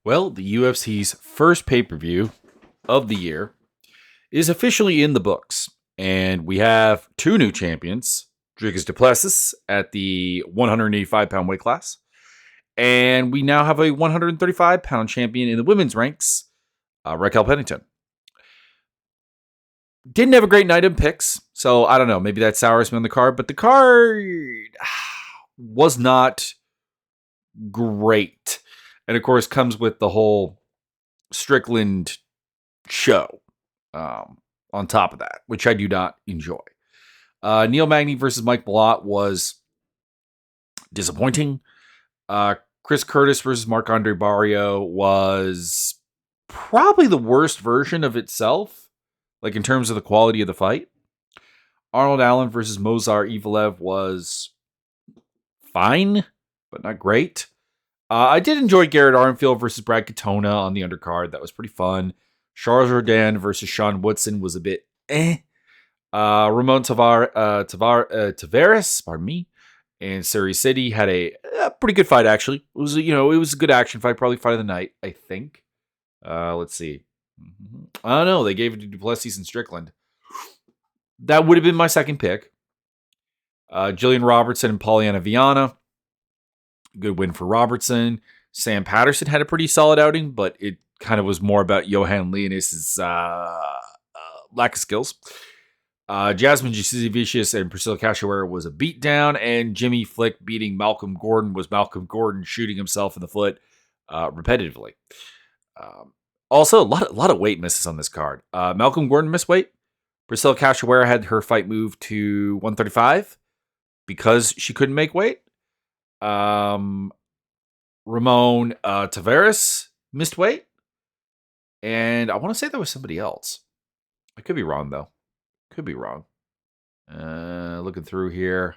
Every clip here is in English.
Well, the UFC's first pay-per-view of the year is officially in the books, and we have two new champions, Dricus Plessis at the 185-pound weight class, and we now have a 135-pound champion in the women's ranks, Raquel Pennington. Didn't have a great night in picks, so I don't know, maybe that sours me on the card, but the card was not great. And of course, comes with the whole Strickland show on top of that, which I do not enjoy. Neil Magny versus Mike Malott was disappointing. Chris Curtis versus Marc-Andre Barrio was probably the worst version of itself, like in terms of the quality of the fight. Arnold Allen versus Mozar Evelev was fine, but not great. I did enjoy Garrett Armfield versus Brad Katona on the undercard. That was pretty fun. Charles Jourdain versus Sean Woodson was a bit Ramon Tavares, pardon me, and Surrey City had a pretty good fight, actually. It was, it was a good action fight, probably fight of the night, I think. Let's see. I don't know. They gave it to Plessis and Strickland. That would have been my second pick. Jillian Robertson and Pollyanna Viana. Good win for Robertson. Sam Patterson had a pretty solid outing, but it kind of was more about Johan Leonis's lack of skills. Jasmine Jasikevičius and Priscilla Cachoeira was a beatdown, and Jimmy Flick beating Malcolm Gordon was Malcolm Gordon shooting himself in the foot repetitively. Also, a lot of weight misses on this card. Malcolm Gordon missed weight. Priscilla Cachoeira had her fight moved to 135 because she couldn't make weight. Ramon Tavares missed weight. And I want to say there was somebody else. I could be wrong, though. Could be wrong. Looking through here.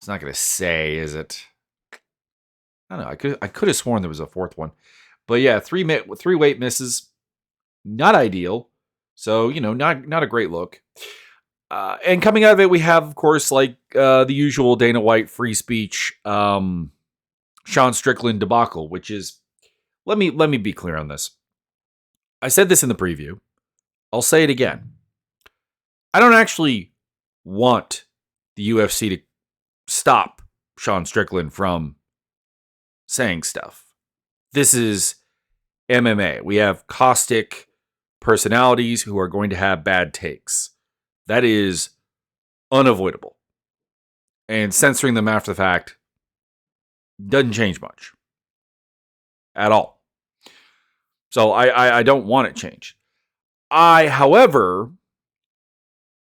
It's not going to say, is it? I don't know. I could have sworn there was a fourth one. But yeah, three weight misses. Not ideal. So, not a great look. And coming out of it, we have, of course, the usual Dana White free speech, Sean Strickland debacle, which is, let me be clear on this. I said this in the preview. I'll say it again. I don't actually want the UFC to stop Sean Strickland from saying stuff. This is MMA. We have caustic personalities who are going to have bad takes. That is unavoidable. And censoring them after the fact doesn't change much. At all. So I don't want it changed. I, however,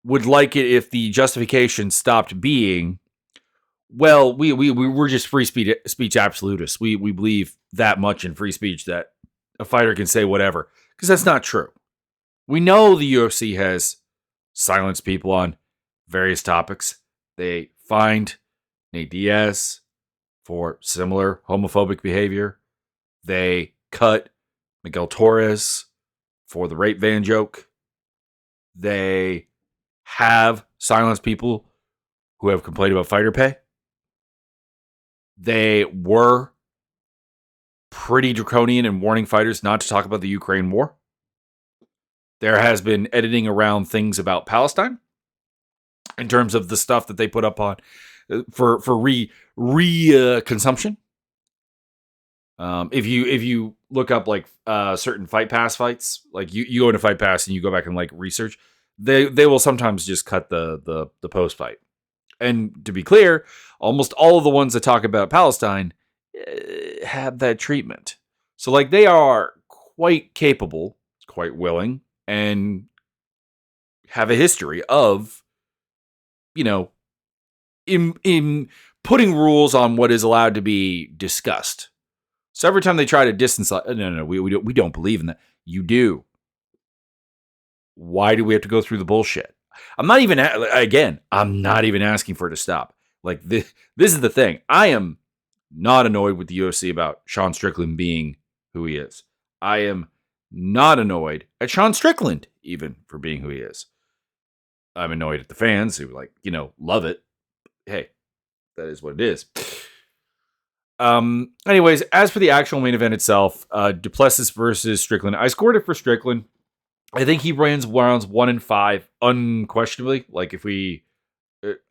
would like it if the justification stopped being, well, we're just free speech absolutists. We believe that much in free speech that a fighter can say whatever. Because that's not true. We know the UFC has silenced people on various topics. They fined Nate Diaz for similar homophobic behavior. They cut Miguel Torres for the rape van joke. They have silenced people who have complained about fighter pay. They were pretty draconian in warning fighters not to talk about the Ukraine war. There has been editing around things about Palestine in terms of the stuff that they put up on for consumption. If you look up certain Fight Pass fights, like you go into Fight Pass and you go back and research, they will sometimes just cut the post fight. And to be clear, almost all of the ones that talk about Palestine have that treatment. So they are quite capable, quite willing, and have a history of, in putting rules on what is allowed to be discussed. So every time they try to distance, no, we don't believe in that. You do. Why do we have to go through the bullshit? I'm not even asking for it to stop. This is the thing. I am not annoyed with the UFC about Sean Strickland being who he is. I am not annoyed at Sean Strickland even for being who he is. I'm annoyed at the fans who love it. Hey, that is what it is. Anyways, as for the actual main event itself, Duplessis versus Strickland. I scored it for Strickland. I think he wins rounds 1 and 5 unquestionably. Like if we,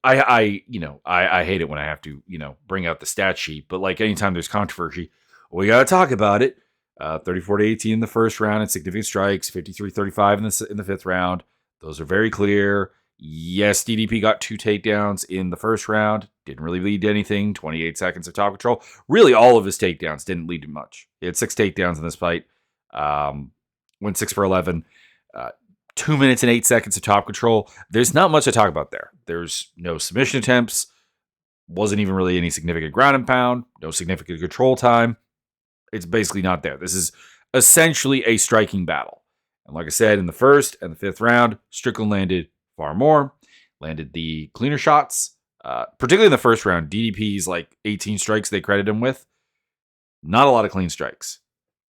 I hate it when I have to, bring out the stat sheet. But like anytime there's controversy, we got to talk about it. 34-18 in the first round and significant strikes. 53-35 in the fifth round. Those are very clear. Yes, DDP got 2 takedowns in the first round. Didn't really lead to anything. 28 seconds of top control. Really, all of his takedowns didn't lead to much. He had 6 takedowns in this fight. Went 6 for 11. 2 minutes and 8 seconds of top control. There's not much to talk about there. There's no submission attempts. Wasn't even really any significant ground and pound. No significant control time. It's basically not there. This is essentially a striking battle. And like I said, in the first and the fifth round, Strickland landed far more. Landed the cleaner shots. Particularly in the first round, DDP's like 18 strikes they credit him with. Not a lot of clean strikes.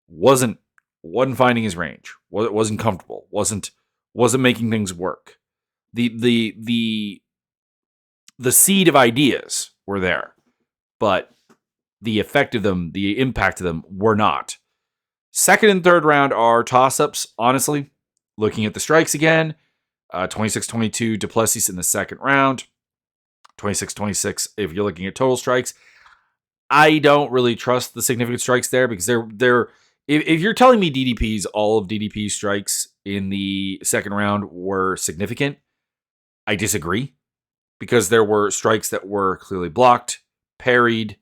Wasn't finding his range. Wasn't comfortable. Wasn't making things work. The seed of ideas were there, but the effect of them, the impact of them were not. Second and third round are toss-ups, honestly. Looking at the strikes again, 26-22 Duplessis in the second round, 26-26 if you're looking at total strikes. I don't really trust the significant strikes there because they're if you're telling me all of DDP's strikes in the second round were significant, I disagree because there were strikes that were clearly blocked, parried,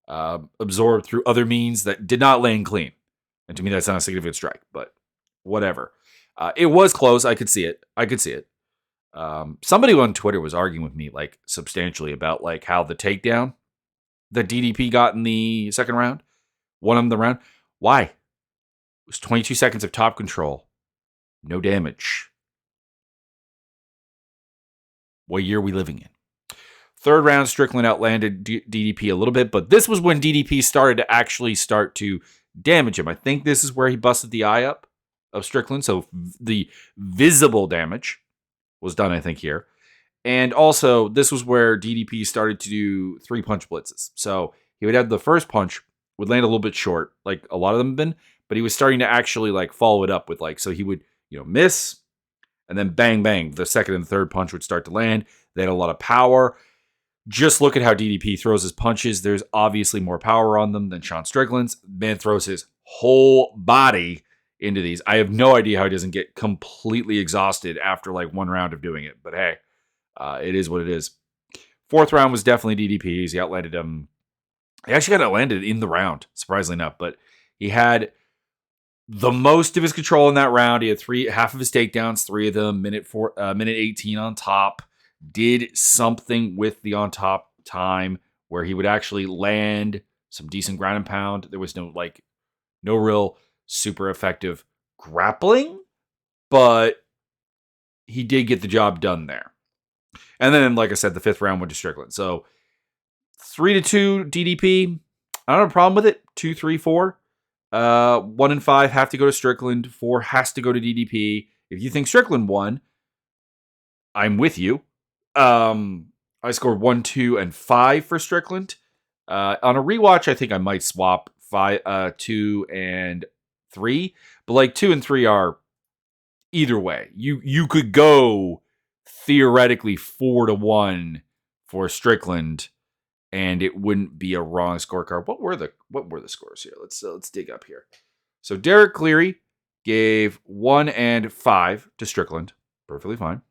absorbed through other means that did not land clean. And to me, that's not a significant strike, but whatever. It was close. I could see it. Somebody on Twitter was arguing with me like substantially about like how the takedown that DDP got in the second round won the round. Why? It was 22 seconds of top control. No damage. What year are we living in? Third round, Strickland outlanded DDP a little bit, but this was when DDP started to damage him. I think this is where he busted the eye up of Strickland, so the visible damage was done, I think, here. And also, this was where DDP started to do 3-punch blitzes. So he would have the first punch, would land a little bit short, like a lot of them have been, but he was starting to actually like follow it up with like, so he would, miss, and then bang, bang, the second and third punch would start to land. They had a lot of power. Just look at how DDP throws his punches. There's obviously more power on them than Sean Strickland's. Man throws his whole body into these. I have no idea how he doesn't get completely exhausted after like one round of doing it. But hey, it is what it is. Fourth round was definitely DDP's. He outlanded him. He actually got outlanded in the round, surprisingly enough. But he had the most of his control in that round. He had half of his takedowns, 3 of them, minute 18 on top. Did something with the on top time where he would actually land some decent ground and pound. There was no real super effective grappling, but he did get the job done there. And then, like I said, the fifth round went to Strickland. So 3-2 DDP. I don't have a problem with it. 2, 3, 4. 1 and 5 have to go to Strickland. 4 has to go to DDP. If you think Strickland won, I'm with you. I scored 1, 2, and 5 for Strickland. On a rewatch, I think I might swap 2 and 3, but like 2 and 3 are either way. You could go theoretically 4-1 for Strickland, and it wouldn't be a wrong scorecard. What were the scores here? Let's dig up here. So Derek Cleary gave 1 and 5 to Strickland, perfectly fine.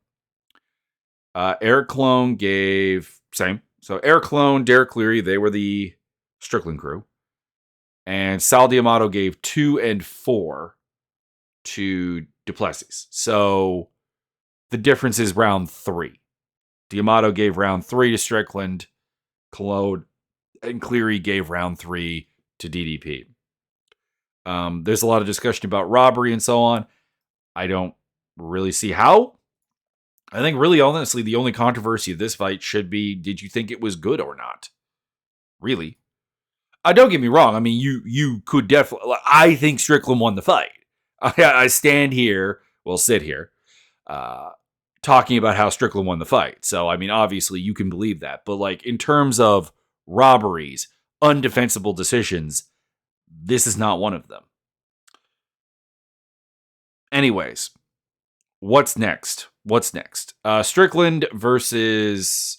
Eric Clone gave same. So Eric Clone, Derek Cleary, they were the Strickland crew. And Sal D'Amato gave 2 and 4 to Duplessis. So the difference is round 3. D'Amato gave round 3 to Strickland. Clone and Cleary gave round 3 to DDP. There's a lot of discussion about robbery and so on. I don't really see how. I think really, honestly, the only controversy of this fight should be, did you think it was good or not? Really? Don't get me wrong. I mean, you could definitely... I think Strickland won the fight. I stand here, sit here, talking about how Strickland won the fight. So, I mean, obviously, you can believe that. But, like, in terms of robberies, undefensible decisions. This is not one of them. Anyways, what's next? Strickland versus...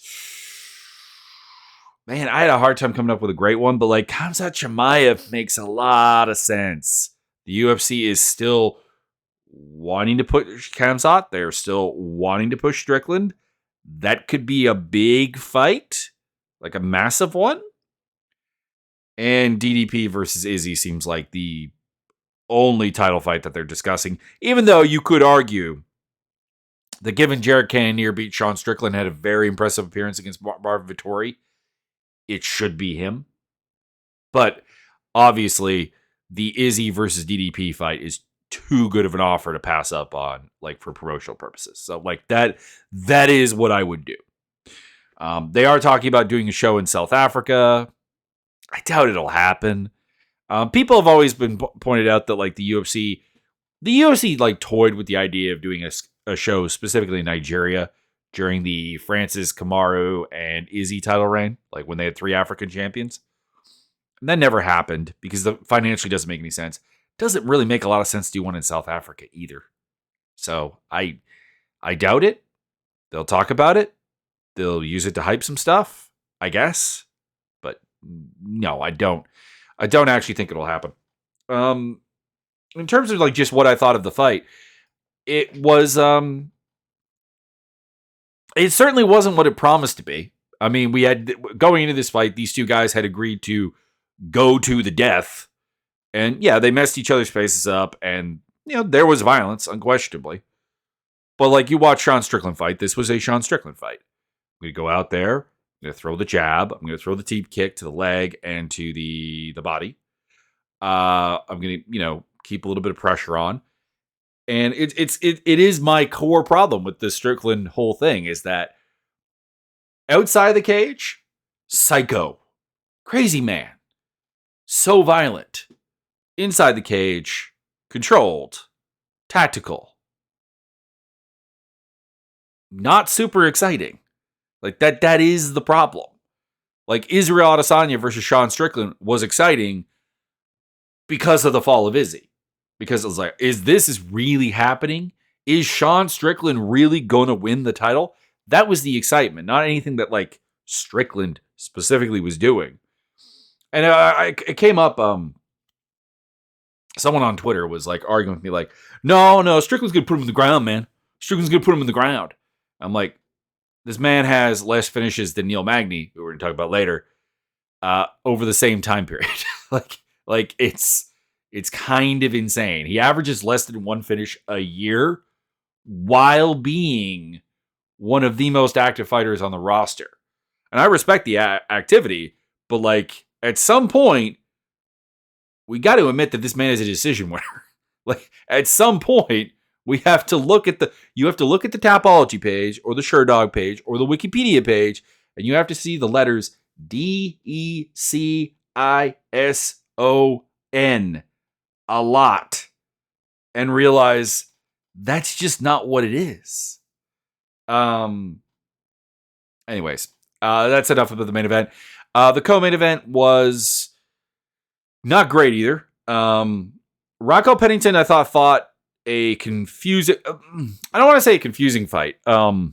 Man, I had a hard time coming up with a great one, but like Khamzat Chimaev makes a lot of sense. The UFC is still wanting to push Khamzat. They're still wanting to push Strickland. That could be a big fight, like a massive one. And DDP versus Izzy seems like the only title fight that they're discussing, even though you could argue that given Jared Cannonier beat Sean Strickland, had a very impressive appearance against Marvin Vettori, it should be him. But obviously, the Izzy versus DDP fight is too good of an offer to pass up on, like, for promotional purposes. So, like, that is what I would do. They are talking about doing a show in South Africa. I doubt it'll happen. People have always been pointed out that, like, the UFC like toyed with the idea of doing a show specifically in Nigeria during the Francis Kamaru and Izzy title reign, like when they had 3 African champions. And that never happened because the financially doesn't make any sense. Doesn't really make a lot of sense to do one in South Africa either. So I doubt it. They'll talk about it. They'll use it to hype some stuff, I guess. But no, I don't actually think it'll happen. In terms of like just what I thought of the fight, it was it certainly wasn't what it promised to be. I mean, we had going into this fight, these two guys had agreed to go to the death. And yeah, they messed each other's faces up, and you know, there was violence, unquestionably. But like you watch Sean Strickland fight, this was a Sean Strickland fight. I'm gonna go out there, I'm gonna throw the jab, I'm gonna throw the teep kick to the leg and to the body. I'm gonna, keep a little bit of pressure on. And it is my core problem with the Strickland whole thing is that outside the cage, psycho, crazy man, so violent. Inside the cage, controlled, tactical, not super exciting. Like that is the problem. Like Israel Adesanya versus Sean Strickland was exciting because of the fall of Izzy. Because it was like, is this really happening? Is Sean Strickland really going to win the title? That was the excitement, not anything that like Strickland specifically was doing. And it came up, someone on Twitter was like arguing with me like, no, Strickland's going to put him in the ground, man. Strickland's going to put him in the ground. I'm like, this man has less finishes than Neil Magny, who we're going to talk about later, over the same time period. like it's kind of insane. He averages less than 1 finish a year while being one of the most active fighters on the roster. And I respect the activity, but like at some point, we got to admit that this man is a decision winner. Like at some point, we have to look at the Tapology page or the Sherdog page or the Wikipedia page, and you have to see the letters DECISON a lot and realize that's just not what it is. Anyways, that's enough about the main event. The co-main event was not great either. Raquel Pennington, I thought fought a confusing... I don't want to say a confusing fight. A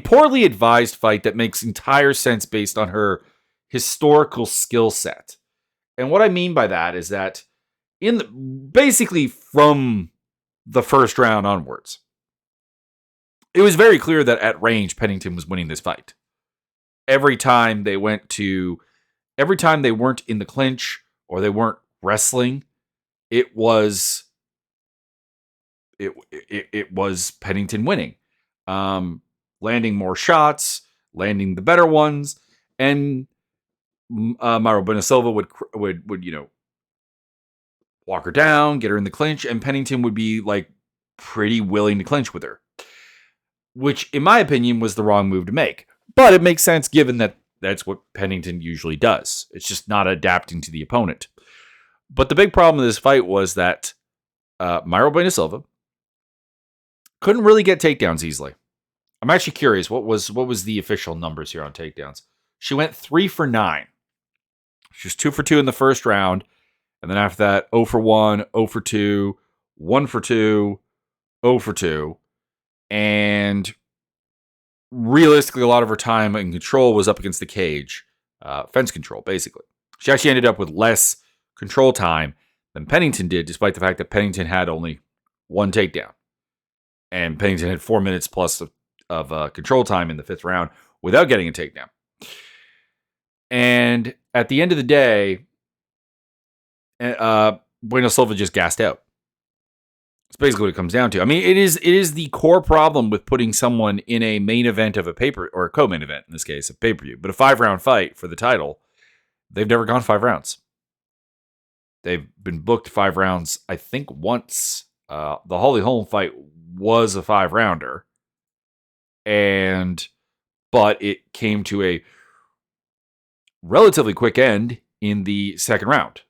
poorly advised fight that makes entire sense based on her historical skill set. And what I mean by that is that basically from the first round onwards, it was very clear that at range, Pennington was winning this fight. Every time they weren't in the clinch or they weren't wrestling, it was Pennington winning, landing more shots, landing the better ones, and Mayra Bueno Silva would walk her down, get her in the clinch, and Pennington would be like pretty willing to clinch with her, which in my opinion was the wrong move to make. But it makes sense given that that's what Pennington usually does. It's just not adapting to the opponent. But the big problem with this fight was that Mayra Bueno Silva couldn't really get takedowns easily. I'm actually curious, what was the official numbers here on takedowns? She went 3 for 9. She was 2 for 2 in the first round. And then after that, 0 for 1, 0 for 2, 1 for 2, 0 for 2. And realistically, a lot of her time in control was up against the cage. Fence control, basically. She actually ended up with less control time than Pennington did, despite the fact that Pennington had only 1 takedown. And Pennington had 4 minutes plus of control time in the 5th round without getting a takedown. And at the end of the day, Bueno Silva just gassed out. That's basically what it comes down to. I mean, it is the core problem with putting someone in a main event of a or a co-main event, in this case, a pay-per-view, but a 5-round fight for the title. They've never gone 5 rounds. They've been booked 5 rounds, I think, once. The Holly Holm fight was a 5-rounder, but it came to a relatively quick end in the 2nd round,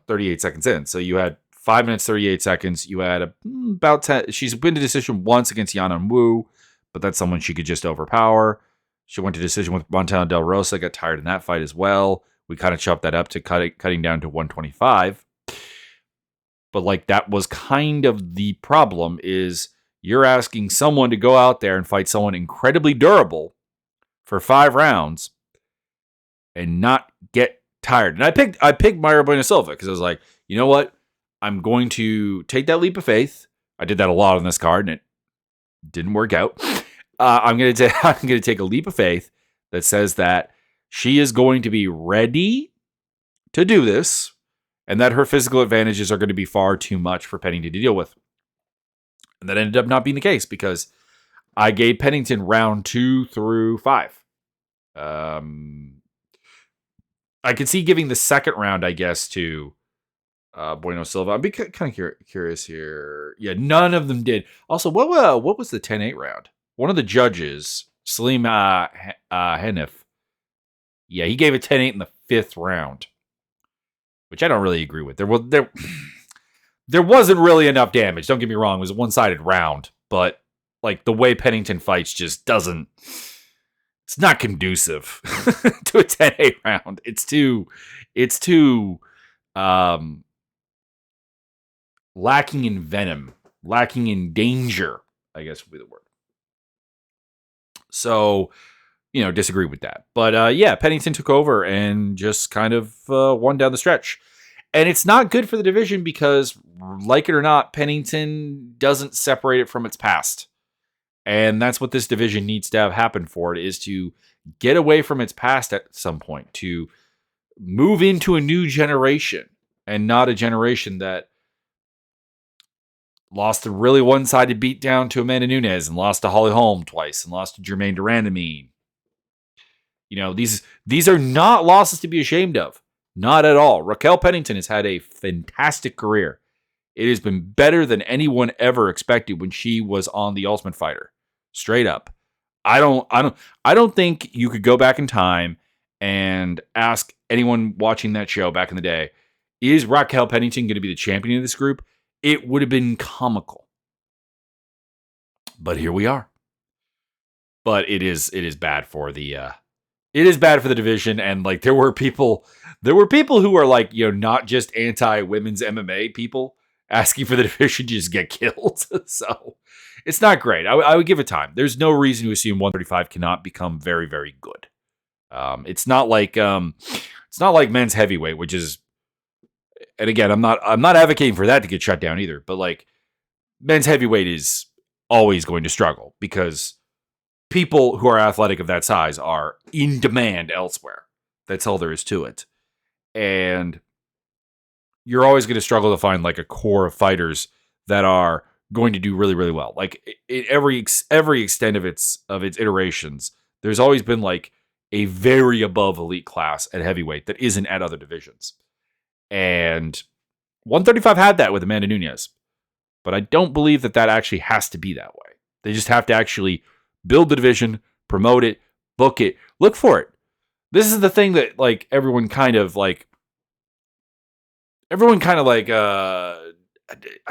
38 seconds in. So you had 5 minutes, 38 seconds. You had about 10. She's been to decision once against Yanan Wu, but that's someone she could just overpower. She went to decision with Montana Del Rosa, got tired in that fight as well. We kind of chopped that up to cutting down to 125. But like that was kind of the problem, is you're asking someone to go out there and fight someone incredibly durable for 5 rounds and not get tired. And I picked Mayra Bueno Silva because I was like, you know what? I'm going to take that leap of faith. I did that a lot on this card, and it didn't work out. I'm going to take a leap of faith that says that she is going to be ready to do this, and that her physical advantages are going to be far too much for Pennington to deal with. And that ended up not being the case because I gave Pennington round 2 through 5. I could see giving the 2nd round, I guess, to Bueno Silva. I'm kind of curious here. Yeah, none of them did. Also, what was the 10-8 round? One of the judges, Salim Hanif, yeah, he gave it 10-8 in the 5th round, which I don't really agree with. There wasn't really enough damage. Don't get me wrong; it was a one-sided round, but like the way Pennington fights just doesn't. It's not conducive to a 10-8 round. It's too lacking in venom, lacking in danger, I guess would be the word. So, disagree with that. But yeah, Pennington took over and just kind of won down the stretch. And it's not good for the division because, like it or not, Pennington doesn't separate it from its past. And that's what this division needs to have happen for it, is to get away from its past at some point, to move into a new generation and not a generation that lost a really one-sided beatdown to Amanda Nunes and lost to Holly Holm twice and lost to Jermaine Durandamine. These are not losses to be ashamed of. Not at all. Raquel Pennington has had a fantastic career. It has been better than anyone ever expected when she was on The Ultimate Fighter. Straight up. I don't think you could go back in time and ask anyone watching that show back in the day, is Raquel Pennington going to be the champion of this group? It would have been comical. But here we are. But it is bad for the division, and like there were people who are like, not just anti-women's MMA people asking for the division to just get killed. So it's not great. I would give it time. There's no reason to assume 135 cannot become very, very good. It's not like men's heavyweight, which is, and again, I'm not advocating for that to get shut down either, but like men's heavyweight is always going to struggle because people who are athletic of that size are in demand elsewhere. That's all there is to it. And you're always going to struggle to find like a core of fighters that are going to do really, really well. Like every extent of its iterations, there's always been like a very above elite class at heavyweight that isn't at other divisions. And 135 had that with Amanda Nunes. But I don't believe that actually has to be that way. They just have to actually build the division, promote it, book it, look for it. This is the thing that like everyone kind of like I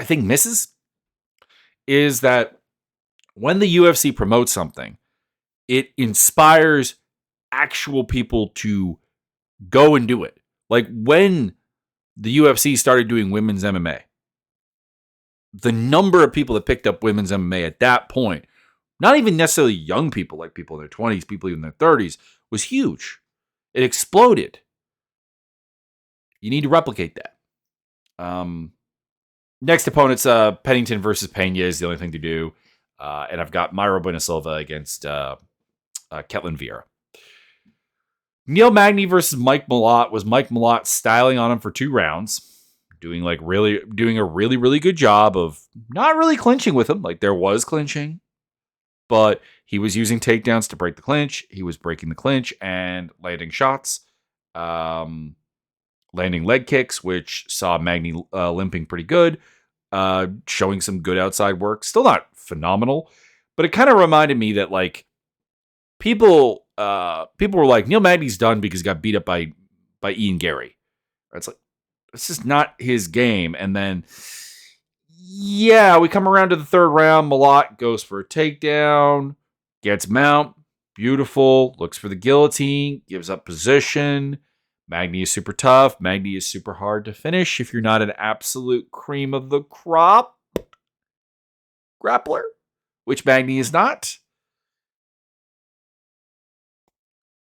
think misses, is that when the UFC promotes something, it inspires actual people to go and do it. Like when the UFC started doing women's MMA, the number of people that picked up women's MMA at that point, not even necessarily young people, like people in their 20s, people even in their 30s, was huge. It exploded. You need to replicate that. Next opponent's Pennington versus Pena is the only thing to do. And I've got Mayra Bueno Silva against Ketlin Vieira. Neil Magny versus Mike Malott was Mike Malott styling on him for 2 rounds, doing a really good job of not really clinching with him. Like there was clinching, but he was using takedowns to break the clinch. He was breaking the clinch and landing shots, landing leg kicks, which saw Magny limping pretty good, showing some good outside work. Still not phenomenal, but it kind of reminded me that like people were like, Neil Magny's done because he got beat up by Ian Gary. It's like, it's just not his game. And then, yeah, we come around to the 3rd round. Malott goes for a takedown, gets mount, beautiful, looks for the guillotine, gives up position. Magny is super tough. Magny is super hard to finish if you're not an absolute cream of the crop grappler, which Magny is not.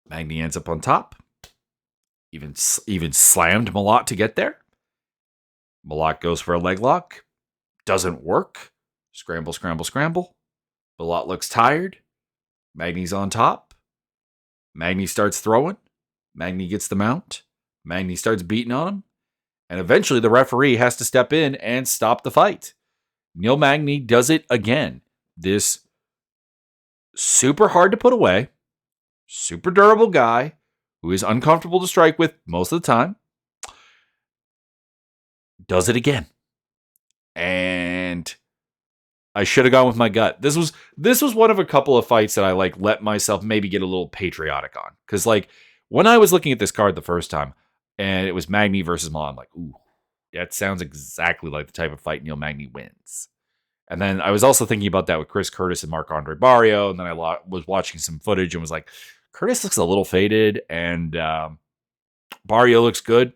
Magny ends up on top. Even slammed Malott to get there. Malott goes for a leg lock. Doesn't work. Scramble. Malott looks tired. Magny's on top. Magny starts throwing. Magny gets the mount. Magny starts beating on him. And eventually the referee has to step in and stop the fight. Neil Magny does it again. This super hard to put away, super durable guy who is uncomfortable to strike with most of the time, does it again. And I should have gone with my gut. This was one of a couple of fights that I like let myself maybe get a little patriotic on. Because like when I was looking at this card the first time and it was Magny versus Malott, I'm like, ooh, that sounds exactly like the type of fight Neil Magny wins. And then I was also thinking about that with Chris Curtis and Marc-Andre Barrio. And then I was watching some footage and was like, Curtis looks a little faded and Barrio looks good.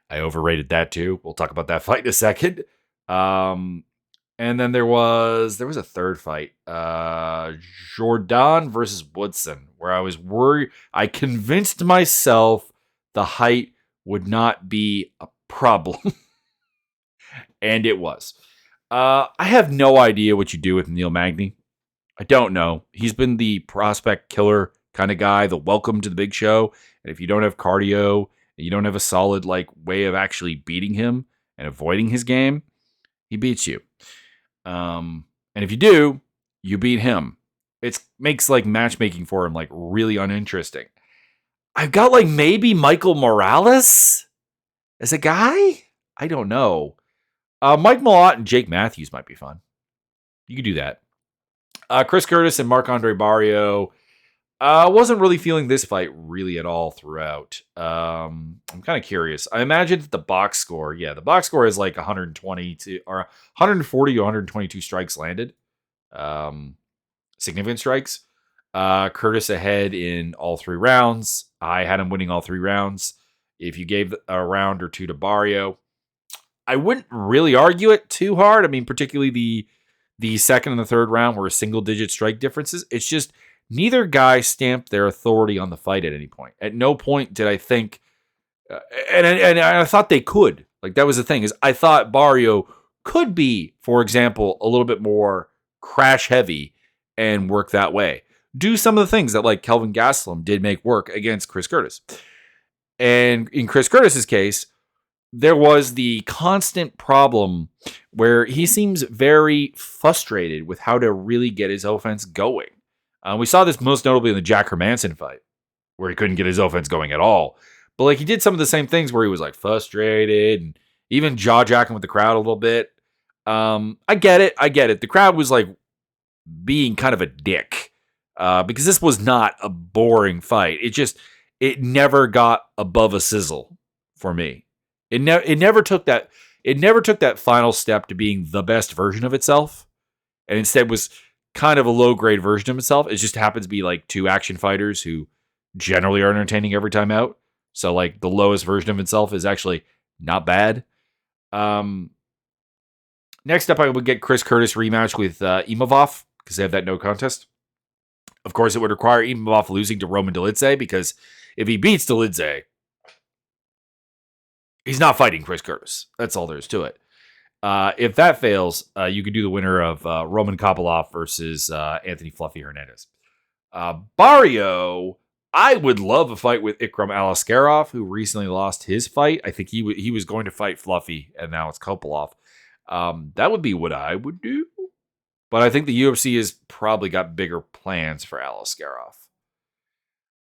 I overrated that too. We'll talk about that fight in a second. And then there was a 3rd fight, Jordan versus Woodson, where I was worried. I convinced myself the height would not be a problem. And it was. I have no idea what you do with Neil Magny. I don't know. He's been the prospect killer kind of guy, the welcome to the big show. And if you don't have cardio and you don't have a solid like way of actually beating him and avoiding his game, he beats you. And if you do, you beat him. It makes like matchmaking for him like really uninteresting. I've got like maybe Michael Morales as a guy. I don't know. Mike Malott and Jake Matthews might be fun. You could do that. Chris Curtis and Marc-Andre Barrio. Wasn't really feeling this fight really at all throughout. I'm kind of curious. I imagine that the box score is like 120 to or 140 to 122 strikes landed. Significant strikes. Curtis ahead in all 3 rounds. I had him winning all 3 rounds. If you gave a round or 2 to Barrio, I wouldn't really argue it too hard. I mean, particularly the 2nd and the 3rd round were single-digit strike differences. It's just neither guy stamped their authority on the fight at any point. At no point did I think, and I thought they could. Like that was the thing is I thought Barrio could be, for example, a little bit more crash heavy and work that way. Do some of the things that like Kelvin Gastelum did make work against Chris Curtis. And in Chris Curtis's case, there was the constant problem where he seems very frustrated with how to really get his offense going. We saw this most notably in the Jack Hermanson fight, where he couldn't get his offense going at all. But like he did some of the same things where he was like frustrated and even jaw-jacking with the crowd a little bit. I get it. The crowd was like being kind of a dick because this was not a boring fight. It never got above a sizzle for me. It never took that final step to being the best version of itself, and instead was kind of a low grade version of itself. It just happens to be like 2 action fighters who generally are entertaining every time out. So like the lowest version of himself is actually not bad. Next up, I would get Chris Curtis rematch with Imavov because they have that no contest. Of course, it would require Imavov losing to Roman Dolidze because if he beats Dolidze, he's not fighting Chris Curtis. That's all there is to it. If that fails, you could do the winner of Roman Kopylov versus Anthony Fluffy Hernandez. Barrio, I would love a fight with Ikram Alaskarov, who recently lost his fight. I think he was going to fight Fluffy, and now it's Kopylov. That would be what I would do. But I think the UFC has probably got bigger plans for Alaskarov.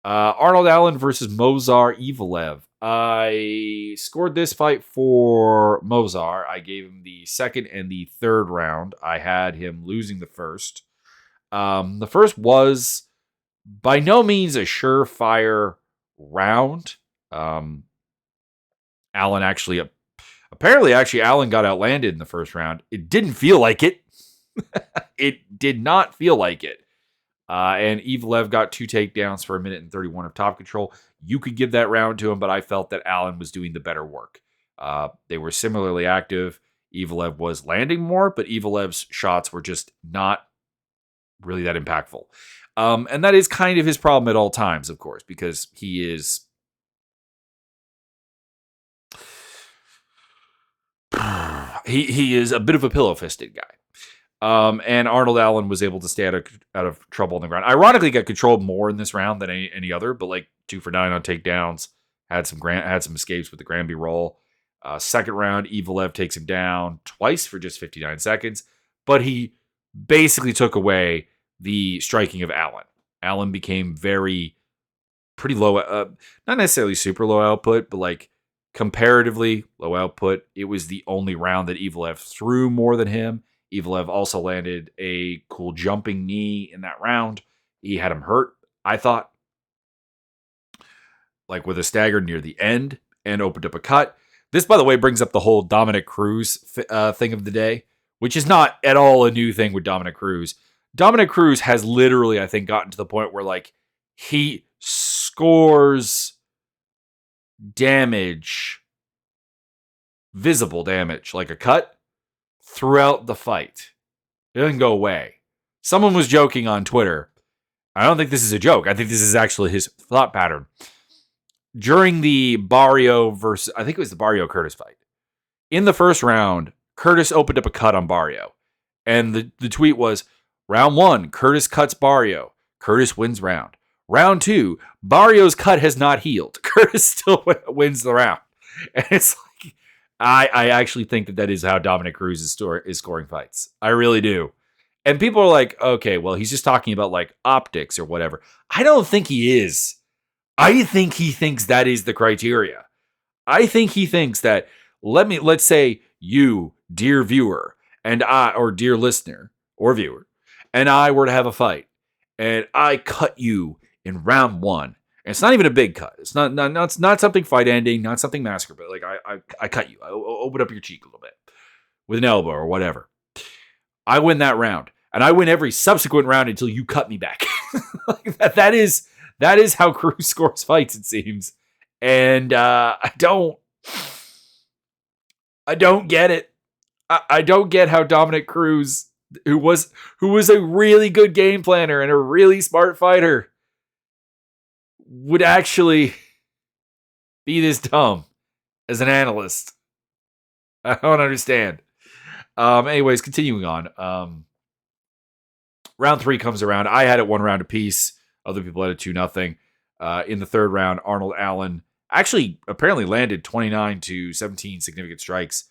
Arnold Allen versus Movsar Evelev. I scored this fight for Movsar. I gave him the second and the third round. I had him losing the first. The first was by no means a surefire round. Allen apparently Allen got outlanded in the first round. It didn't feel like it. It did not feel like it. And Evelev got 2 takedowns for 1 minute and 31 of top control. You could give that round to him, but I felt that Allen was doing the better work. They were similarly active. Evelev was landing more, but Evelev's shots were just not really that impactful. And that is kind of his problem at all times, of course, because he is... he is a bit of a pillow-fisted guy. And Arnold Allen was able to stay out of trouble on the ground. Ironically, got controlled more in this round than any other, but like 2 for 9 on takedowns. Had some escapes with the Granby roll. Second round, Evelev takes him down twice for just 59 seconds, but he basically took away the striking of Allen. Allen became pretty low, not necessarily super low output, but like comparatively low output. It was the only round that Evelev threw more than him. Evelev also landed a cool jumping knee in that round. He had him hurt, I thought, like with a stagger near the end, and opened up a cut. This, by the way, brings up the whole Dominic Cruz thing of the day, which is not at all a new thing with Dominic Cruz. Dominic Cruz has literally, I think, gotten to the point where like he scores damage, visible damage, like a cut, throughout the fight. It doesn't go away. Someone was joking on Twitter. I don't think this is a joke. I think this is actually his thought pattern. During the Barrio versus, I think it was the Barrio Curtis fight. In the first round, Curtis opened up a cut on Barrio. And the tweet was, round 1, Curtis cuts Barrio. Curtis wins round. Round 2, Barrio's cut has not healed. Curtis still wins the round. And it's like, I actually think that is how Dominic Cruz is scoring fights. I really do. And people are like, okay, well, he's just talking about like optics or whatever. I don't think he is. I think he thinks that is the criteria. I think he thinks that, let's say you, dear viewer, and I, or dear listener or viewer, and I were to have a fight, and I cut you in round 1. And it's not even a big cut. It's not something fight ending, not something massacre, but like I cut you. I open up your cheek a little bit with an elbow or whatever. I win that round, and I win every subsequent round until you cut me back. Like that is how Cruz scores fights, it seems. And I don't get it. I don't get how Dominic Cruz, who was a really good game planner and a really smart fighter, would actually be this dumb as an analyst. I don't understand. Anyways, continuing on. Round 3 comes around. I had it 1 round apiece. Other people had it 2-0. In the third round, Arnold Allen actually apparently landed 29 to 17 significant strikes.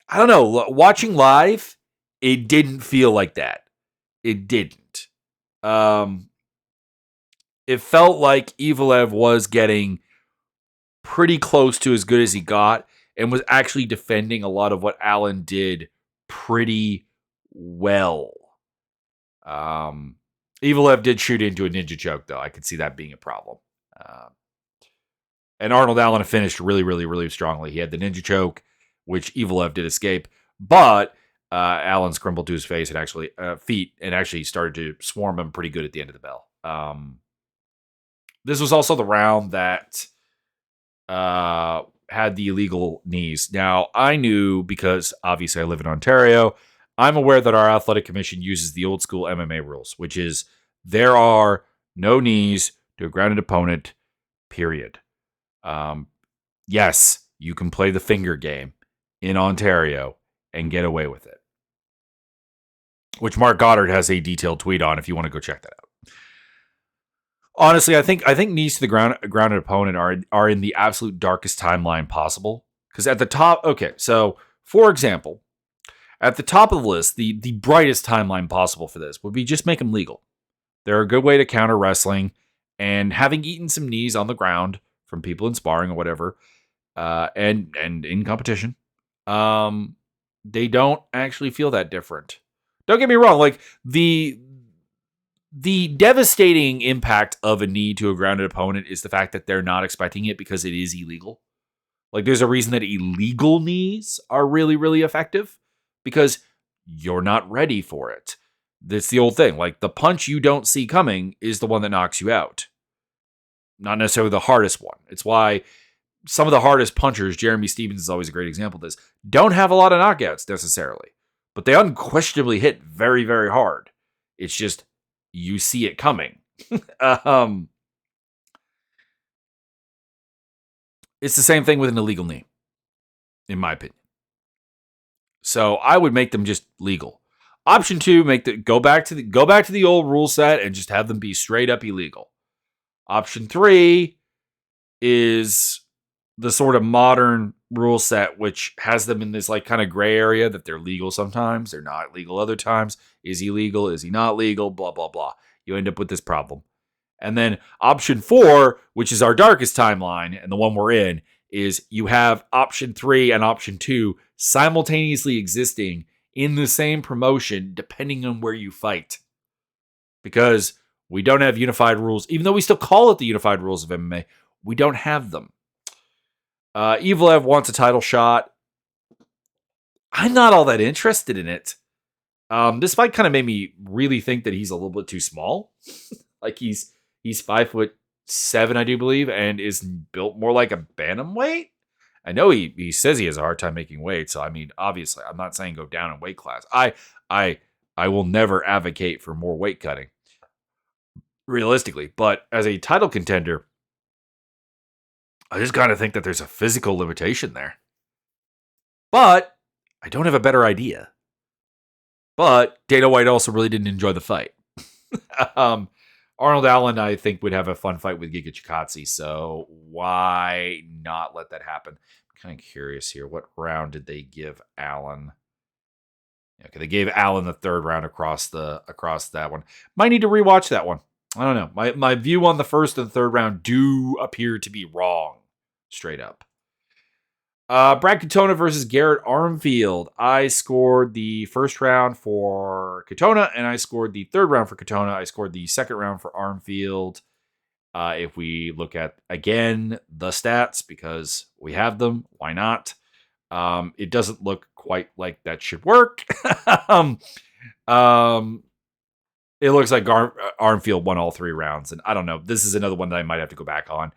I don't know. Watching live, it didn't feel like that. It didn't. It felt like Evelev was getting pretty close to as good as he got and was actually defending a lot of what Allen did pretty well. Evelev did shoot into a ninja choke, though. I could see that being a problem. And Arnold Allen finished really, really, really strongly. He had the ninja choke, which Evelev did escape, but Allen scrambled to his face and actually feet and actually started to swarm him pretty good at the end of the bell. This was also the round that had the illegal knees. Now, I knew because obviously I live in Ontario. I'm aware that our athletic commission uses the old school MMA rules, which is there are no knees to a grounded opponent, period. Yes, you can play the finger game in Ontario and get away with it, which Mark Goddard has a detailed tweet on if you want to go check that out. Honestly, I think knees to the grounded opponent are in the absolute darkest timeline possible. Because at the top, okay, so for example, at the top of the list, the brightest timeline possible for this would be just make them legal. They're a good way to counter wrestling, and having eaten some knees on the ground from people in sparring or whatever, and in competition, they don't actually feel that different. Don't get me wrong, like the devastating impact of a knee to a grounded opponent is the fact that they're not expecting it because it is illegal. Like, there's a reason that illegal knees are really, really effective because you're not ready for it. That's the old thing. Like, the punch you don't see coming is the one that knocks you out. Not necessarily the hardest one. It's why some of the hardest punchers, Jeremy Stevens is always a great example of this, don't have a lot of knockouts necessarily. But they unquestionably hit very, very hard. It's just you see it coming. It's the same thing with an illegal knee, in my opinion. So I would make them just legal. Option 2, go back to the old rule set and just have them be straight up illegal. Option 3 is the sort of modern rule set, which has them in this like kind of gray area that they're legal sometimes, they're not legal other times. Is he legal? Is he not legal? Blah, blah, blah. You end up with this problem. And then option 4, which is our darkest timeline and the one we're in, is you have option 3 and option 2 simultaneously existing in the same promotion depending on where you fight. Because we don't have unified rules. Even though we still call it the unified rules of MMA, we don't have them. Evlev wants a title shot. I'm not all that interested in it. This fight kind of made me really think that he's a little bit too small. Like he's 5'7", I do believe, and is built more like a bantamweight. I know he says he has a hard time making weight, so I mean, obviously, I'm not saying go down in weight class. I will never advocate for more weight cutting, realistically. But as a title contender, I just kind of think that there's a physical limitation there. But I don't have a better idea. But Dana White also really didn't enjoy the fight. Arnold Allen, I think, would have a fun fight with Giga Chikadze, so why not let that happen? I'm kind of curious here. What round did they give Allen? Okay, they gave Allen the third round across that one. Might need to rewatch that one. I don't know. My view on the first and third round do appear to be wrong, straight up. Brad Katona versus Garrett Armfield. I scored the first round for Katona, and I scored the third round for Katona. I scored the second round for Armfield. If we look at, again, the stats, because we have them, why not? It doesn't look quite like that should work. It looks like Armfield won all 3 rounds, and I don't know. This is another one that I might have to go back on.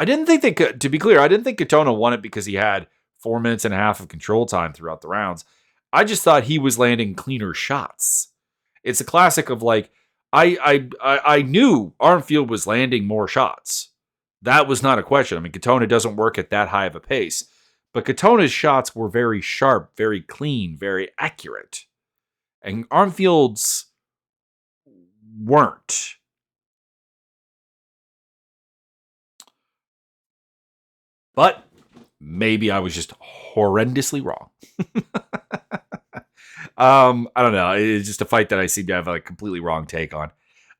I didn't think they could, to be clear, I didn't think Katona won it because he had 4 minutes and a half of control time throughout the rounds. I just thought he was landing cleaner shots. It's a classic of like, I knew Armfield was landing more shots. That was not a question. I mean, Katona doesn't work at that high of a pace, but Katona's shots were very sharp, very clean, very accurate. And Armfield's weren't. But maybe I was just horrendously wrong. I don't know. It's just a fight that I seem to have a completely wrong take on.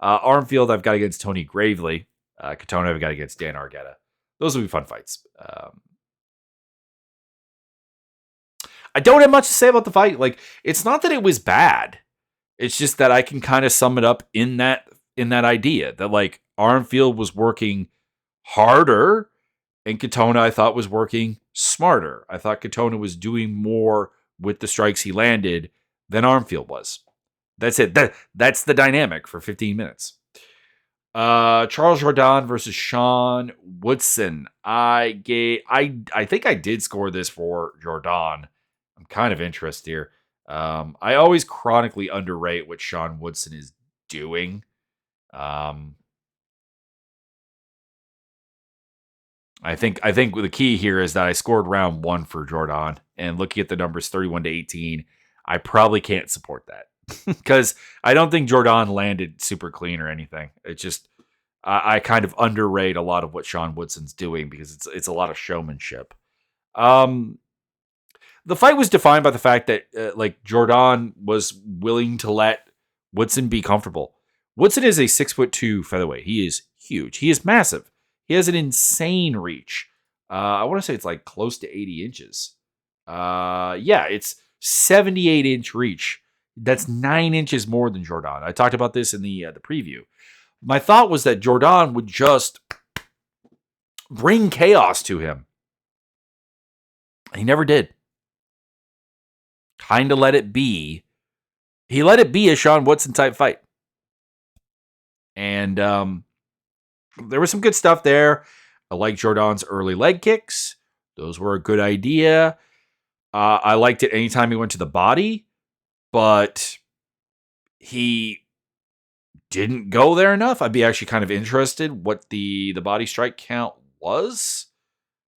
Armfield, I've got against Tony Gravely. Katona, I've got against Dan Argueta. Those will be fun fights. I don't have much to say about the fight. Like, it's not that it was bad. It's just that I can kind of sum it up in that idea that like Armfield was working harder. And Katona, I thought, was working smarter. I thought Katona was doing more with the strikes he landed than Armfield was. That's it. That's the dynamic for 15 minutes. Charles Jourdain versus Sean Woodson. I think I did score this for Jourdain. I'm kind of interested here. I always chronically underrate what Sean Woodson is doing. I think the key here is that I scored round 1 for Jourdain, and looking at the numbers 31-18, I probably can't support that because I don't think Jourdain landed super clean or anything. It's just I kind of underrate a lot of what Sean Woodson's doing because it's a lot of showmanship. The fight was defined by the fact that like Jourdain was willing to let Woodson be comfortable. Woodson is a 6'2" featherweight. He is huge. He is massive. He has an insane reach. I want to say it's like close to 80 inches. Yeah, it's 78-inch reach. That's 9 inches more than Jourdain. I talked about this in the preview. My thought was that Jourdain would just bring chaos to him. He never did. Kind of let it be. He let it be a Sean Woodson type fight. And there was some good stuff there. I like Jourdain's early leg kicks. Those were a good idea. I liked it anytime he went to the body, but he didn't go there enough. I'd be actually kind of interested what the body strike count was.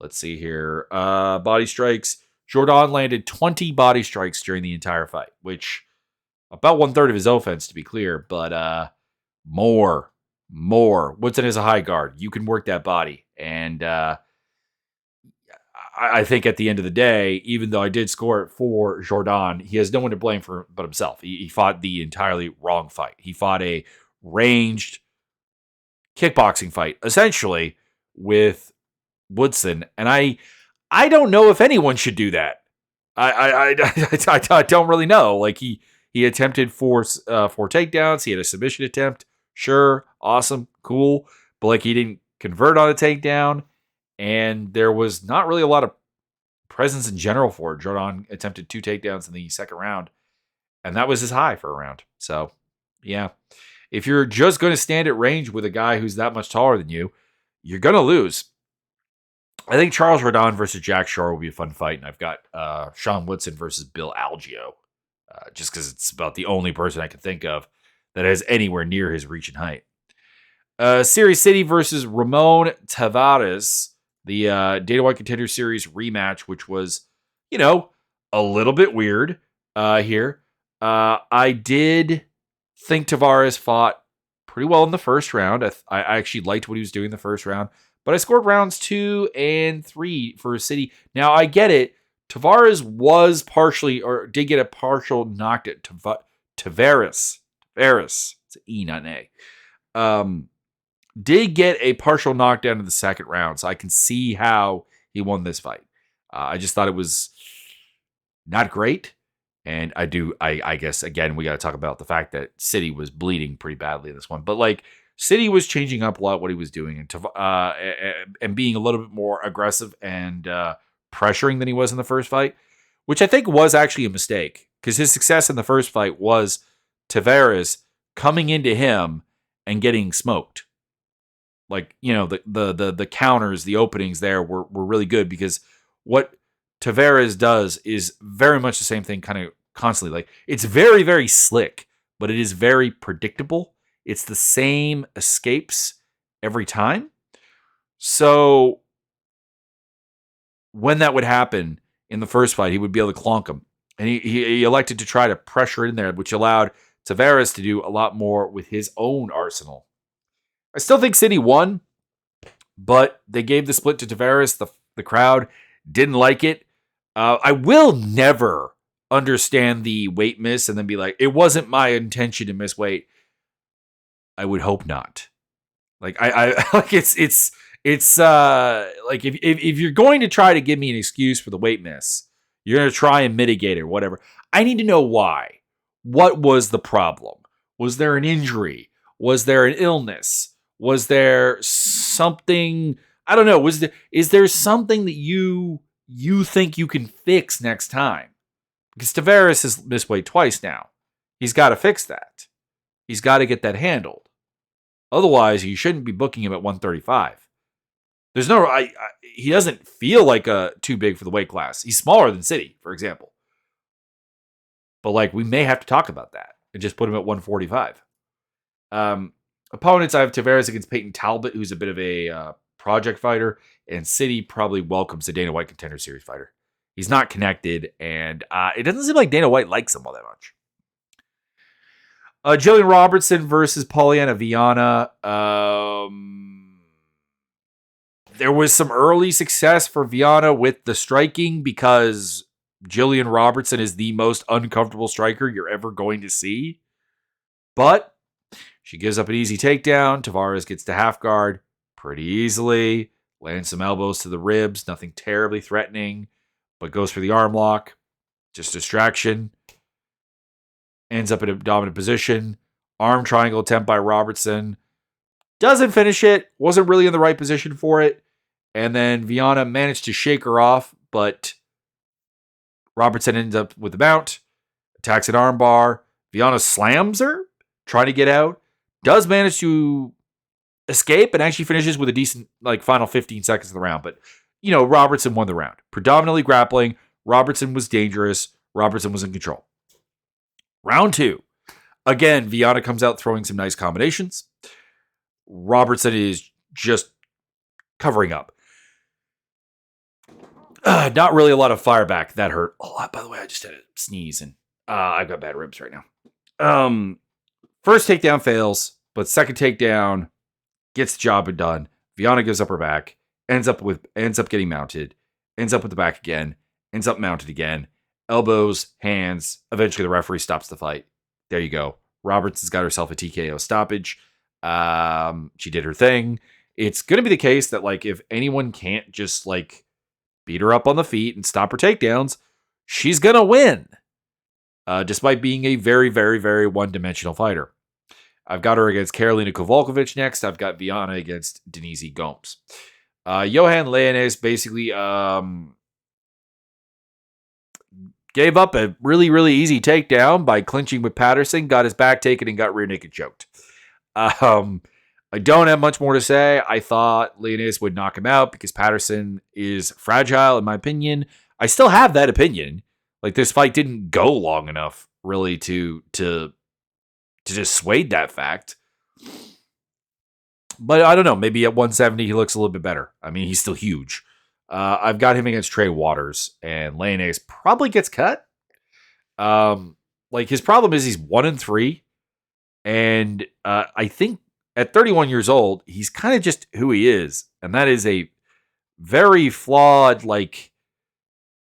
Let's see here. Body strikes. Jourdain landed 20 body strikes during the entire fight, which about 1/3 of his offense, to be clear, but more. Woodson is a high guard. You can work that body. And I think at the end of the day, even though I did score it for Jourdain, he has no one to blame for but himself. He fought the entirely wrong fight. He fought a ranged kickboxing fight, essentially, with Woodson. And I don't know if anyone should do that. I don't really know. Like he attempted four takedowns. He had a submission attempt. Sure, awesome, cool. But like he didn't convert on a takedown, and there was not really a lot of presence in general for it. Jourdain attempted 2 takedowns in the second round, and that was his high for a round. So, yeah, if you're just going to stand at range with a guy who's that much taller than you, you're going to lose. I think Charles Jourdain versus Jack Shore will be a fun fight, and I've got Sean Woodson versus Bill Algeo, just because it's about the only person I can think of that has anywhere near his reach and height. Series City versus Ramon Tavares, the Dana White Contender Series rematch, which was, a little bit weird here. I did think Tavares fought pretty well in the first round. I actually liked what he was doing in the first round. But I scored rounds 2 and 3 for City. Now, I get it. Tavares was partially, did get a partial knocked at Tavares. It's an E, not an A. Did get a partial knockdown in the second round. So I can see how he won this fight. I just thought it was not great. And I guess, again, we got to talk about the fact that City was bleeding pretty badly in this one. But, like, City was changing up a lot what he was doing and being a little bit more aggressive and pressuring than he was in the first fight, which I think was actually a mistake because his success in the first fight was Tavares coming into him and getting smoked. Like, the counters, the openings there were really good because what Tavares does is very much the same thing kind of constantly. Like, it's very, very slick, but it is very predictable. It's the same escapes every time. So when that would happen in the first fight, he would be able to clonk him. And he elected to try to pressure in there, which allowed Tavares to do a lot more with his own arsenal. I still think City won, but they gave the split to Tavares. The crowd didn't like it. I will never understand the weight miss and then be like, it wasn't my intention to miss weight. I would hope not. Like I like it's like if you're going to try to give me an excuse for the weight miss, you're going to try and mitigate it or whatever. I need to know why. What was the problem? Was there an injury? Was there an illness? Was there something? I don't know. Is there something that you think you can fix next time? Because Tavares has missed weight twice now. He's got to fix that. He's got to get that handled. Otherwise, you shouldn't be booking him at 135. There's no, he doesn't feel like too big for the weight class. He's smaller than City, for example. But like, we may have to talk about that and just put him at 145. Opponents, I have Tavares against Peyton Talbot, who's a bit of a project fighter, and City probably welcomes the Dana White Contender Series fighter. He's not connected, and it doesn't seem like Dana White likes him all that much. Jillian Robertson versus Polyana Viana. There was some early success for Viana with the striking because Jillian Robertson is the most uncomfortable striker you're ever going to see. But she gives up an easy takedown. Tavares gets to half guard pretty easily. Lands some elbows to the ribs. Nothing terribly threatening. But goes for the arm lock. Just distraction. Ends up in a dominant position. Arm triangle attempt by Robertson. Doesn't finish it. Wasn't really in the right position for it. And then Viana managed to shake her off. But Robertson ends up with the mount. Attacks an arm bar. Viana slams her. Trying to get out. Does manage to escape and actually finishes with a decent final 15 seconds of the round. But, Robertson won the round. Predominantly grappling. Robertson was dangerous. Robertson was in control. Round 2. Again, Viana comes out throwing some nice combinations. Robertson is just covering up. Not really a lot of fire back. That hurt a lot. By the way, I just had a sneeze and I've got bad ribs right now. First takedown fails, but second takedown gets the job done. Viana gives up her back, ends up getting mounted, ends up with the back again, ends up mounted again. Elbows, hands. Eventually, the referee stops the fight. There you go. Robertson's got herself a TKO stoppage. She did her thing. It's going to be the case that if anyone can't just beat her up on the feet and stop her takedowns, she's going to win. Despite being a very, very, very one-dimensional fighter. I've got her against Karolina Kowalkiewicz next. I've got Viana against Denise Gomes. Johan Leones basically gave up a really, really easy takedown by clinching with Patterson, got his back taken, and got rear naked choked. I don't have much more to say. I thought Leones would knock him out because Patterson is fragile, in my opinion. I still have that opinion. This fight didn't go long enough, really, to dissuade that fact. But I don't know. Maybe at 170, he looks a little bit better. I mean, he's still huge. I've got him against Trey Waters, and Leones probably gets cut. His problem is he's 1-3, and I think at 31 years old, he's kind of just who he is, and that is a very flawed,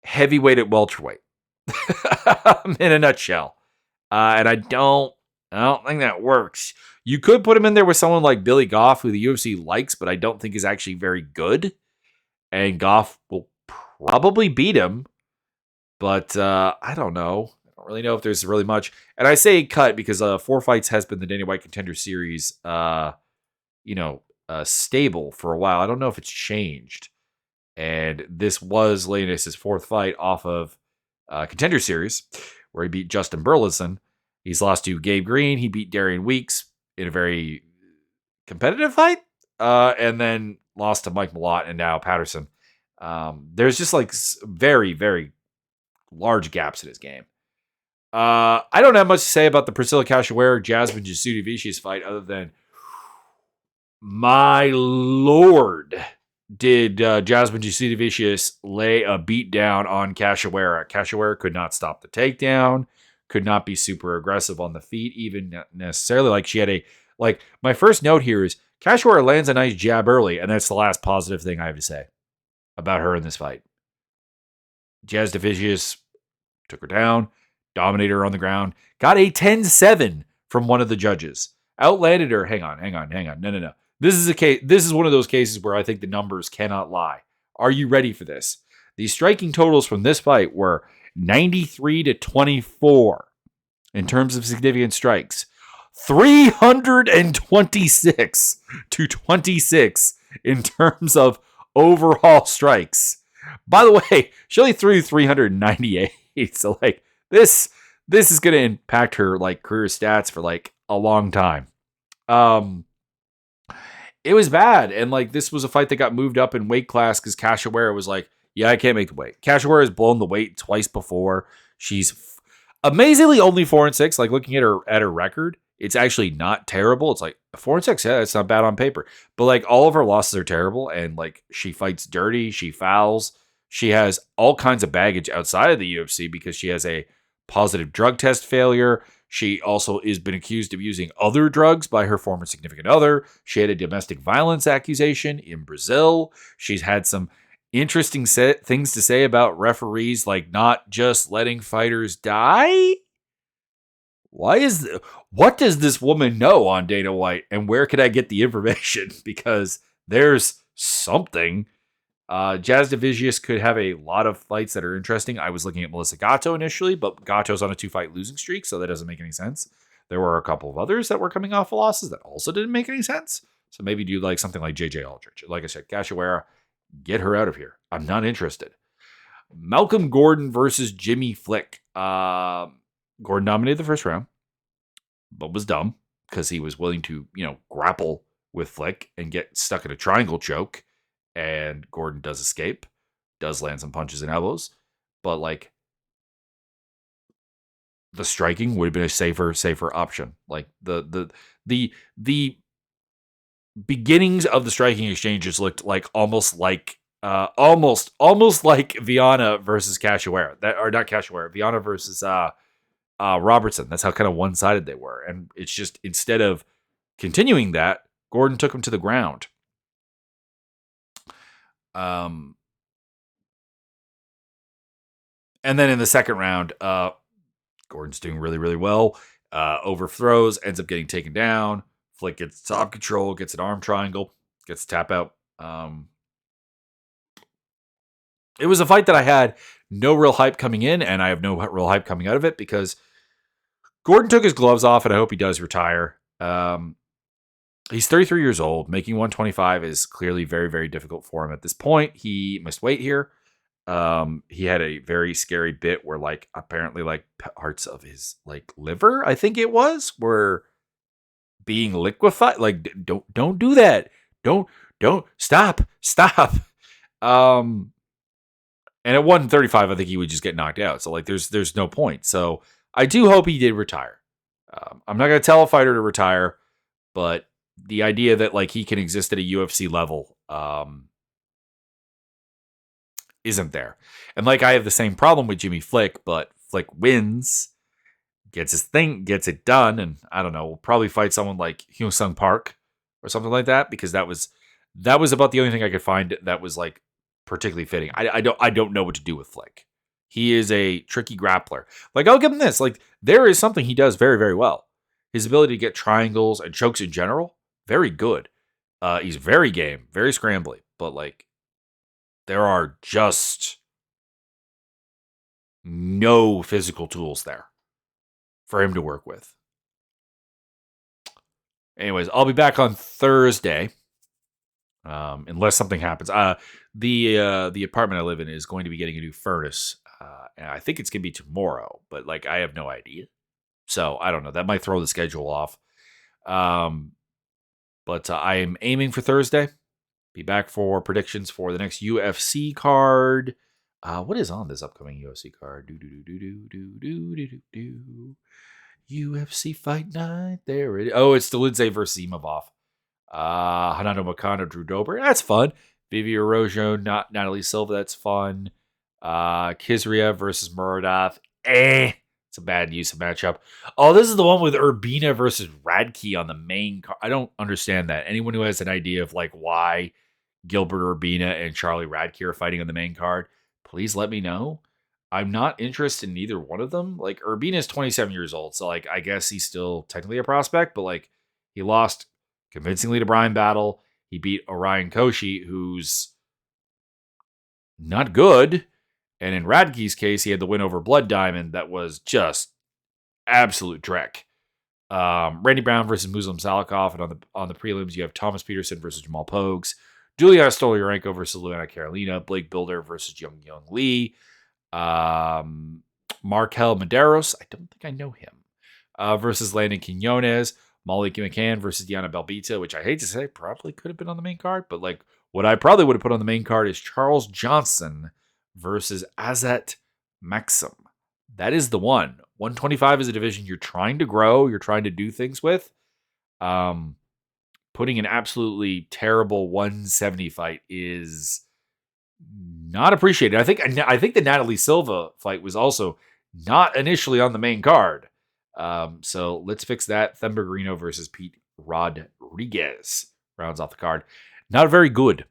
heavyweight at welterweight. In a nutshell. And I don't think that works. You could put him in there with someone like Billy Goff, who the UFC likes, but I don't think is actually very good. And Goff will probably beat him. But I don't know. I don't really know if there's really much. And I say cut because 4 fights has been the Dana White Contender Series, stable for a while. I don't know if it's changed. And this was Leones' 4th fight off of Contender Series, where he beat Justin Burleson. He's lost to Gabe Green. He beat Darian Weeks in a very competitive fight, and then lost to Mike Malott and now Patterson. There's just very, very large gaps in his game. I don't have much to say about the Priscilla Cachoeira Jasmine Jasudavicius fight other than, my lord, did Jasmine Jasudavicius lay a beat down on Cachoeira. Cachoeira could not stop the takedown, could not be super aggressive on the feet, even necessarily. She had my first note here is Cachoeira lands a nice jab early, and that's the last positive thing I have to say about her in this fight. Jasudavicius took her down, dominated her on the ground, got a 10-7 from one of the judges. Outlanded her. Hang on. No. This is one of those cases where I think the numbers cannot lie. Are you ready for this? The striking totals from this fight were 93-24 in terms of significant strikes. 326-26 in terms of overall strikes. By the way, she only threw 398. So this is going to impact her career stats for a long time. It was bad. And like, this was a fight that got moved up in weight class because Cachoeira was like, yeah, I can't make the weight. Cachoeira has blown the weight twice before. She's amazingly only 4-6. Like, looking at her record, it's actually not terrible. It's like 4-6. Yeah, it's not bad on paper. But like, all of her losses are terrible. And like, she fights dirty. She fouls. She has all kinds of baggage outside of the UFC because she has a positive drug test failure. She also has been accused of using other drugs by her former significant other. She had a domestic violence accusation in Brazil. She's had some interesting things to say about referees, like not just letting fighters die. What does this woman know on Dana White, and where can I get the information? Because there's something. Jazz Divigius could have a lot of fights that are interesting. I was looking at Melissa Gatto initially, but Gatto's on a 2-fight losing streak, so that doesn't make any sense. There were a couple of others that were coming off of losses that also didn't make any sense. So maybe do like something like JJ Aldrich. Like I said, Cachoeira, get her out of here. I'm not interested. Malcolm Gordon versus Jimmy Flick. Gordon dominated the first round, but was dumb because he was willing to, grapple with Flick and get stuck in a triangle choke. And Gordon does escape, does land some punches and elbows, but like, the striking would have been a safer option. Like the beginnings of the striking exchanges looked like almost like Viana versus Cachoeira. Not Cachoeira, Viana versus Robertson. That's how kind of one-sided they were. And it's just, instead of continuing that, Gordon took him to the ground. And then in the second round, Gordon's doing really, really well. Overthrows, ends up getting taken down. Flick gets top control, gets an arm triangle, gets a tap out. It was a fight that I had no real hype coming in, and I have no real hype coming out of it because Gordon took his gloves off, and I hope he does retire. He's 33 years old. Making 125 is clearly very, very difficult for him at this point. He missed weight here. He had a very scary bit where, like, apparently, like, parts of his, like, liver, I think it was, were being liquefied. Like, don't do that. Don't stop. And at 135, I think he would just get knocked out. So, like, there's no point. So I do hope he did retire. I'm not going to tell a fighter to retire, but the idea that, like, he can exist at a UFC level isn't there. And, like, I have the same problem with Jimmy Flick, but Flick wins, gets his thing, gets it done, and I don't know, we'll probably fight someone like Hyun Sung Park or something like that, because that was about the only thing I could find that was, like, particularly fitting. I don't know what to do with Flick. He is a tricky grappler. Like, I'll give him this. Like, there is something he does very, very well. His ability to get triangles and chokes in general, very good. He's very game, very scrambly, but, like, there are just no physical tools there for him to work with. Anyways, I'll be back on Thursday, unless something happens. The apartment I live in is going to be getting a new furnace, and I think it's going to be tomorrow, but, like, I have no idea. So I don't know. That might throw the schedule off. But I am aiming for Thursday. Be back for predictions for the next UFC card. What is on this upcoming UFC card? UFC Fight Night. There it is. Oh, it's Dolidze versus Imavov. Hanano Makano, Drew Dober. That's fun. Vivi Araujo, not Natalie Silva. That's fun. Kizria versus Muradath. It's a bad use of matchup. Oh, this is the one with Urbina versus Radke on the main card. I don't understand that. Anyone who has an idea of, like, why Gilbert Urbina and Charlie Radke are fighting on the main card, please let me know. I'm not interested in either one of them. Like, Urbina is 27 years old, so, like, I guess he's still technically a prospect, but, like, he lost convincingly to Brian Battle. He beat Orion Koshi, who's not good. And in Radke's case, he had the win over Blood Diamond that was just absolute dreck. Randy Brown versus Muslim Salikov, and on the prelims, you have Thomas Peterson versus Jamal Pogues, Juliana Stolyarenko versus Luana Carolina, Blake Builder versus Young Lee, Markel Medeiros, I don't think I know him, versus Landon Quinones, Molly McCann versus Diana Belbita, which I hate to say probably could have been on the main card, but like what I probably would have put on the main card is Charles Johnson versus Azat Maxim. That is the one. 125 is a division you're trying to grow, you're trying to do things with. Putting an absolutely terrible 170 fight is not appreciated. I think the Natalie Silva fight was also not initially on the main card. So let's fix that. Thembergrino versus Pete Rodriguez rounds off the card. Not very good.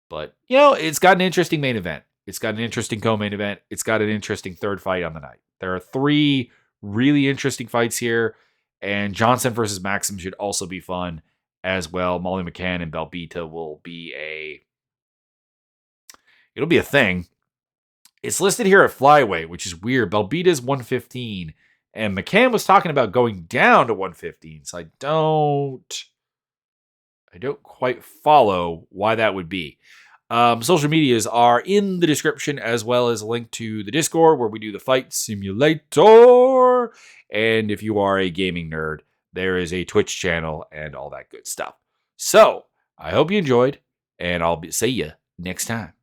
But, it's got an interesting main event. It's got an interesting co-main event. It's got an interesting third fight on the night. There are 3 really interesting fights here. And Johnson versus Maxim should also be fun as well. Molly McCann and Belbita will be it'll be a thing. It's listed here at flyweight, which is weird. Belbita's 115, and McCann was talking about going down to 115. So I don't quite follow why that would be. Social medias are in the description, as well as a link to the Discord where we do the fight simulator. And if you are a gaming nerd, there is a Twitch channel and all that good stuff. So I hope you enjoyed, and I'll see you next time.